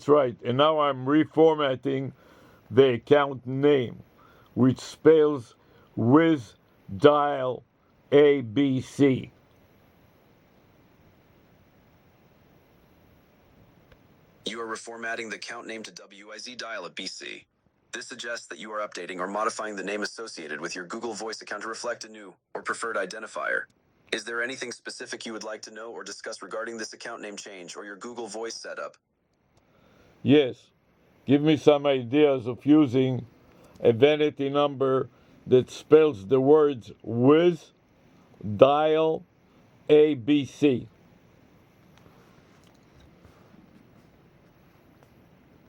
That's right. And now I'm reformatting the account name, which spells with dial ABC. You are reformatting the account name to WIZ dial at BC. This suggests that you are updating or modifying the name associated with your Google Voice account to reflect a new or preferred identifier. Is there anything specific you would like to know or discuss regarding this account name change or your Google Voice setup? Yes, give me some ideas of using a vanity number that spells the words with dial ABC.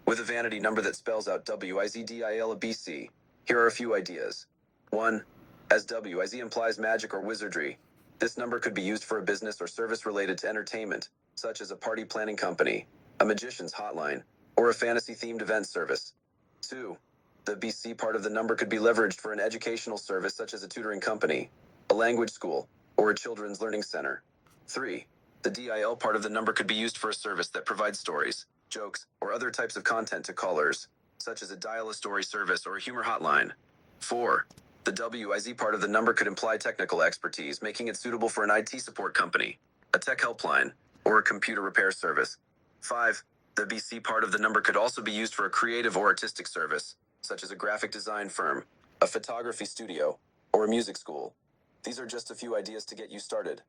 With a vanity number that spells out WIZDIL at BC, here are a few ideas. 1. As WIZ implies magic or wizardry, this number could be used for a business or service related to entertainment, such as a party planning company, a magician's hotline, or a fantasy-themed event service. 2. The BC part of the number could be leveraged for an educational service such as a tutoring company, a language school, or a children's learning center. 3. The DIL part of the number could be used for a service that provides stories, jokes, or other types of content to callers, such as a dial-a-story service or a humor hotline. 4. The WIZ part of the number could imply technical expertise, making it suitable for an IT support company, a tech helpline, or a computer repair service. 5. The BC part of the number could also be used for a creative or artistic service, such as a graphic design firm, a photography studio, or a music school. These are just a few ideas to get you started.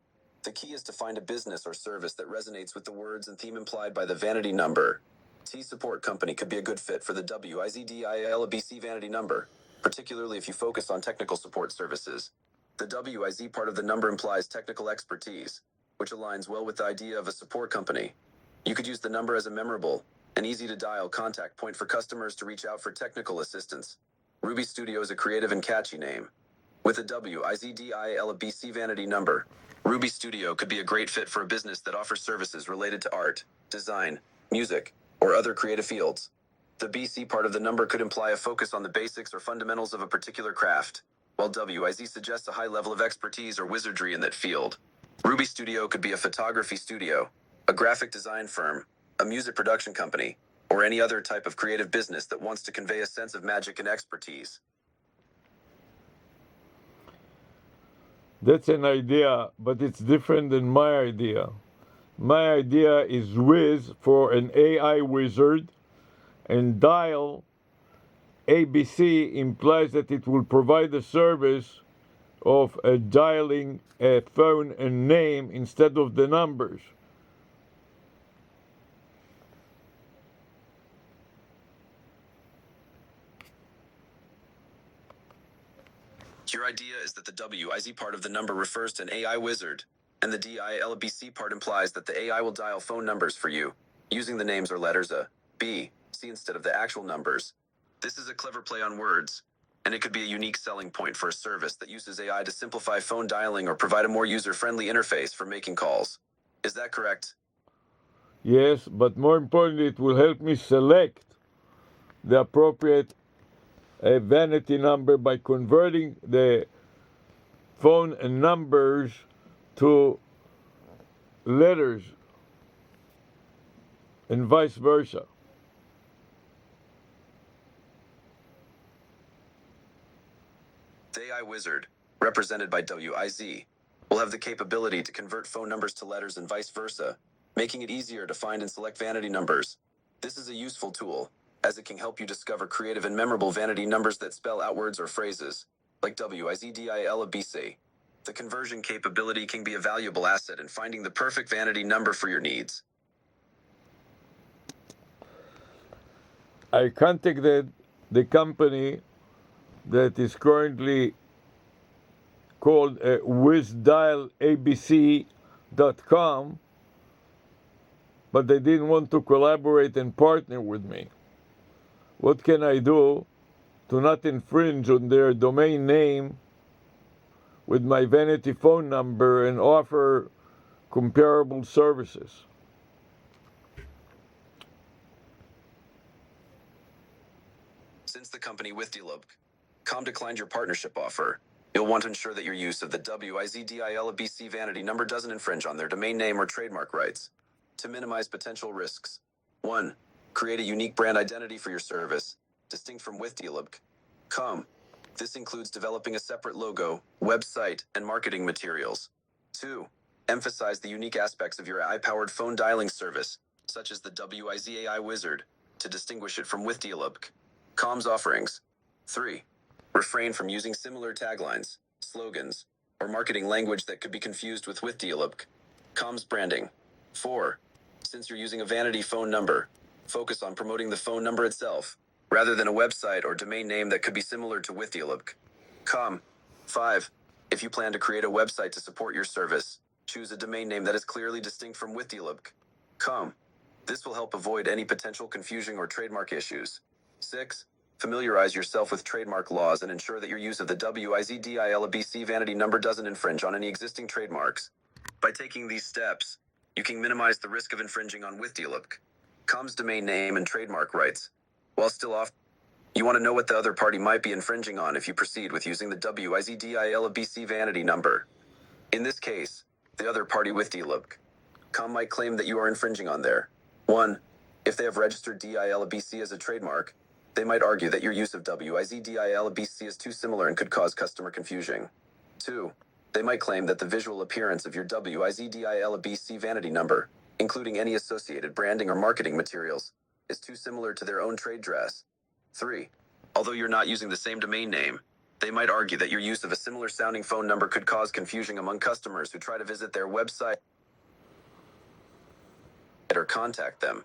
The key is to find a business or service that resonates with the words and theme implied by the vanity number. T Support Company could be a good fit for the WIZDILABC vanity number, particularly if you focus on technical support services. The WIZ part of the number implies technical expertise, which aligns well with the idea of a support company. You could use the number as a memorable and easy-to-dial contact point for customers to reach out for technical assistance. Ruby Studio is a creative and catchy name. With a WIZDILABC vanity number, Ruby Studio could be a great fit for a business that offers services related to art, design, music, or other creative fields. The BC part of the number could imply a focus on the basics or fundamentals of a particular craft, while WIZ suggests a high level of expertise or wizardry in that field. Ruby Studio could be a photography studio, a graphic design firm, a music production company, or any other type of creative business that wants to convey a sense of magic and expertise. That's an idea, but it's different than my idea. My idea is Wiz for an AI wizard, and dial ABC implies that it will provide the service of dialing a phone and name instead of the numbers. Your idea is that the WIZ part of the number refers to an AI wizard, and the DILBC part implies that the AI will dial phone numbers for you, using the names or letters A, B, C instead of the actual numbers. This is a clever play on words, and it could be a unique selling point for a service that uses AI to simplify phone dialing or provide a more user-friendly interface for making calls. Is that correct? Yes, but more importantly, it will help me select the appropriate vanity number by converting the phone and numbers to letters and vice versa. The AI wizard, represented by WIZ, will have the capability to convert phone numbers to letters and vice versa, making it easier to find and select vanity numbers. This is a useful tool, as it can help you discover creative and memorable vanity numbers that spell out words or phrases, like WIZDILABC. The conversion capability can be a valuable asset in finding the perfect vanity number for your needs. I contacted the company that is currently called wizdialabc.com, but they didn't want to collaborate and partner with me. What can I do to not infringe on their domain name with my vanity phone number and offer comparable services? Since the company WithDLUB.com declined your partnership offer, you'll want to ensure that your use of the WIZDILABC vanity number doesn't infringe on their domain name or trademark rights. To minimize potential risks, 1. Create a unique brand identity for your service, distinct from with.com. This includes developing a separate logo, website, and marketing materials. 2. Emphasize the unique aspects of your AI-powered phone dialing service, such as the WIZ Wizard, to distinguish it from with.com's offerings. 3. Refrain from using similar taglines, slogans, or marketing language that could be confused with with.com's branding. 4. Since you're using a vanity phone number, focus on promoting the phone number itself, rather than a website or domain name that could be similar to with.com. 5. If you plan to create a website to support your service, choose a domain name that is clearly distinct from with.com. This will help avoid any potential confusion or trademark issues. 6. Familiarize yourself with trademark laws and ensure that your use of the WIZDILABC vanity number doesn't infringe on any existing trademarks. By taking these steps, you can minimize the risk of infringing on with.com's domain name and trademark rights, while still off. You want to know what the other party might be infringing on if you proceed with using the WIZDILABC vanity number. In this case, the other party with.com might claim that you are infringing on their 1. If they have registered DILABC as a trademark, they might argue that your use of WIZDILABC is too similar and could cause customer confusion. 2. They might claim that the visual appearance of your WIZDILABC vanity number, including any associated branding or marketing materials, is too similar to their own trade dress. 3. Although you're not using the same domain name, they might argue that your use of a similar sounding phone number could cause confusion among customers who try to visit their website or contact them.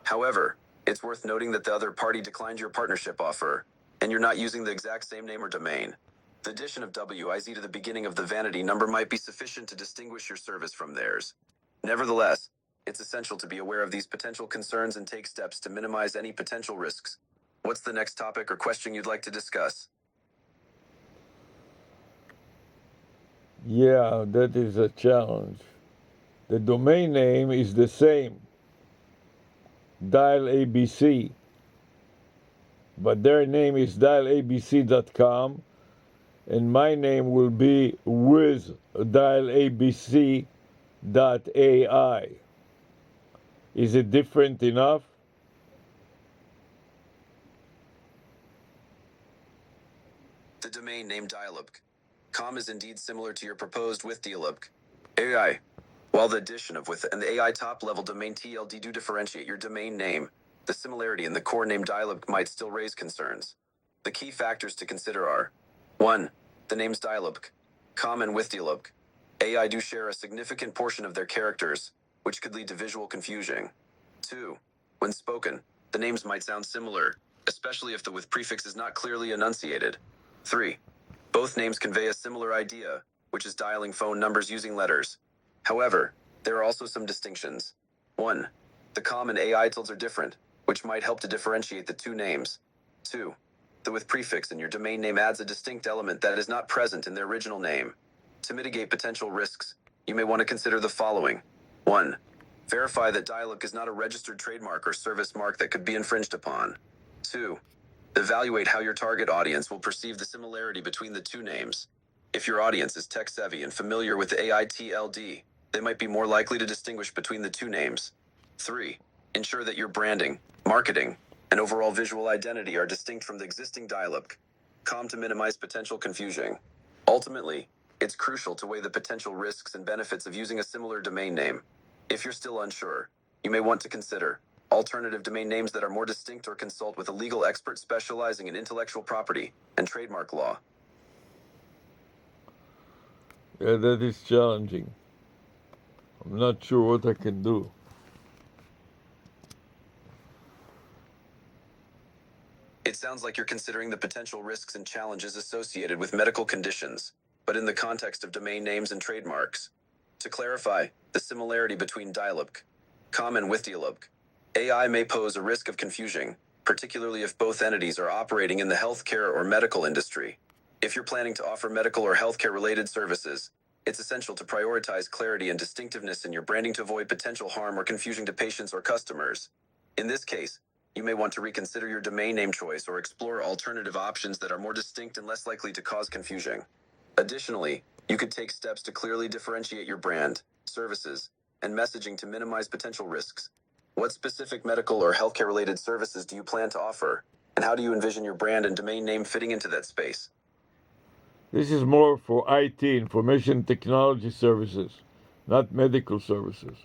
However, it's worth noting that the other party declined your partnership offer, and you're not using the exact same name or domain. The addition of WIZ to the beginning of the vanity number might be sufficient to distinguish your service from theirs. Nevertheless, it's essential to be aware of these potential concerns and take steps to minimize any potential risks. What's the next topic or question you'd like to discuss? Yeah, that is a challenge. The domain name is the same, Dial ABC, but their name is dialabc.com, and my name will be with dialabc.ai. Is it different enough? The domain name dialab.com is indeed similar to your proposed with.AI. While the addition of with and the AI top-level domain TLD do differentiate your domain name, the similarity in the core name dialab might still raise concerns. The key factors to consider are: 1. The names dialab.com and with.AI do share a significant portion of their characters, which could lead to visual confusion. 2. When spoken, the names might sound similar, especially if the with prefix is not clearly enunciated. 3. Both names convey a similar idea, which is dialing phone numbers using letters. However, there are also some distinctions. 1. The com and AI tildes are different, which might help to differentiate the two names. 2. The with prefix in your domain name adds a distinct element that is not present in the original name. To mitigate potential risks, you may want to consider the following. 1. Verify that dialog is not a registered trademark or service mark that could be infringed upon. 2. Evaluate how your target audience will perceive the similarity between the two names. If your audience is tech-savvy and familiar with AITLD, they might be more likely to distinguish between the two names. 3. Ensure that your branding, marketing, and overall visual identity are distinct from the existing dialog.com to minimize potential confusion. Ultimately, it's crucial to weigh the potential risks and benefits of using a similar domain name. If you're still unsure, you may want to consider alternative domain names that are more distinct or consult with a legal expert specializing in intellectual property and trademark law. Yeah, that is challenging. I'm not sure what I can do. It sounds like you're considering the potential risks and challenges associated with medical conditions, but in the context of domain names and trademarks. To clarify, the similarity between dialog.com and with.AI may pose a risk of confusion, particularly if both entities are operating in the healthcare or medical industry. If you're planning to offer medical or healthcare-related services, it's essential to prioritize clarity and distinctiveness in your branding to avoid potential harm or confusion to patients or customers. In this case, you may want to reconsider your domain name choice or explore alternative options that are more distinct and less likely to cause confusion. Additionally, you could take steps to clearly differentiate your brand, services, and messaging to minimize potential risks. What specific medical or healthcare related services do you plan to offer? And how do you envision your brand and domain name fitting into that space? This is more for IT, information technology services, not medical services.